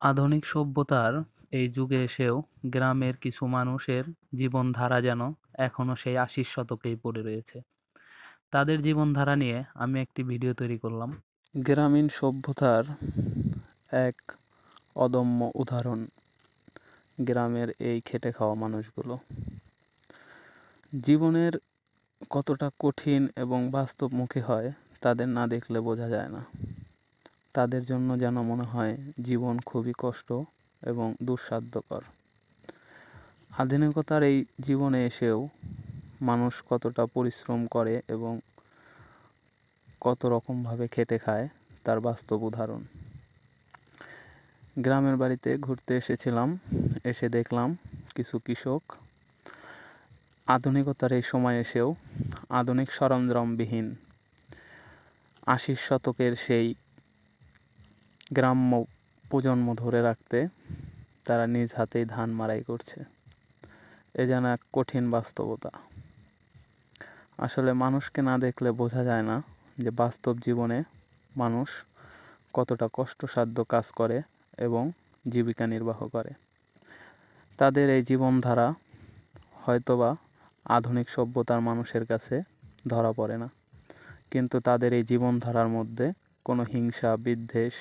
আধুনিক সভ্যতার এই যুগে এসেও গ্রামের কিছু মানুষের জীবনধারা যেন এখনো সেই ৮০ শতকেই পড়ে রয়েছে। তাদের জীবনধারা নিয়ে আমি একটি ভিডিও তৈরি করলাম। গ্রামীণ সভ্যতার এক অদম্য উদাহরণ গ্রামের এই খেটে খাওয়া মানুষগুলো। জীবনের কতটা কঠিন এবং বাস্তবমুখী হয় তাদের না দেখলে বোঝা যায় না। তাদের জন্য যেন মনে হয় জীবন খুবই কষ্ট এবং দুঃসাধ্যকর। আধুনিকতার এই জীবনে এসেও মানুষ কতটা পরিশ্রম করে এবং কত রকমভাবে খেটে খায় তার বাস্তব উদাহরণ। গ্রামের বাড়িতে ঘুরতে এসেছিলাম, এসে দেখলাম কিছু কৃষক আধুনিকতার এই সময় এসেও আধুনিক সরঞ্জামবিহীন ৮০ শতকের সেই গ্রাম্য প্রজন্ম ধরে রাখতে তারা নিজ হাতেই ধান মাড়াই করছে। এ যেন এক কঠিন বাস্তবতা। আসলে মানুষকে না দেখলে বোঝা যায় না যে বাস্তব জীবনে মানুষ কতটা কষ্টসাধ্য কাজ করে এবং জীবিকা নির্বাহ করে। তাদের এই জীবনধারা হয়তোবা আধুনিক সভ্যতার মানুষের কাছে ধরা পড়ে না, কিন্তু তাদের এই জীবনধারার মধ্যে কোনো হিংসা, বিদ্বেষ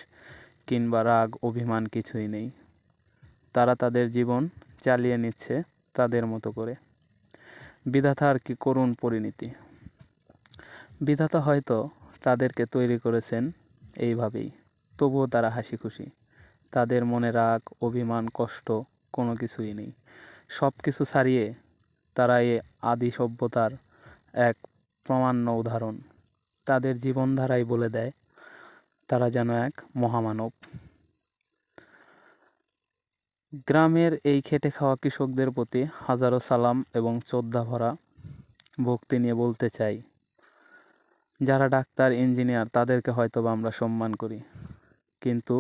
কিংবা রাগ, অভিমান কিছুই নেই। তারা তাদের জীবন চালিয়ে নিচ্ছে তাদের মতো করে। বিধাতার কি করুণ পরিণতি! বিধাতা হয়তো তাদেরকে তৈরি করেছেন এইভাবেই, তবুও তারা হাসি খুশি। তাদের মনে রাগ, অভিমান, কষ্ট কোনো কিছুই নেই। সব কিছু ছাড়িয়ে তারা এই আদি সভ্যতার এক প্রমাণ্য উদাহরণ। তাদের জীবনধারাই বলে দেয় তারা যেন এক মহামানব। গ্রামের এই খেটে খাওয়া কৃষকদের প্রতি হাজারো সালাম এবং শ্রদ্ধাভরা ভক্তি নিয়ে বলতে চাই, যারা ডাক্তার, ইঞ্জিনিয়ার তাদেরকে হয়তোবা আমরা সম্মান করি, কিন্তু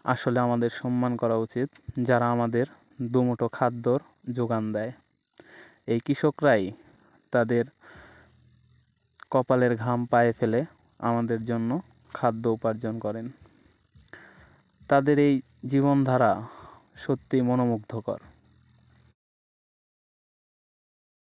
আসলে আমাদের সম্মান করা উচিত যারা আমাদের দুমুঠো খাদ্যর যোগান দেয়। এই কৃষকরাই তাদের কপালের ঘাম পায়ে ফেলে আমাদের জন্য খাদ্য উপার্জন করেন। তাদের এই জীবনধারা সত্যি মনোমুগ্ধকর।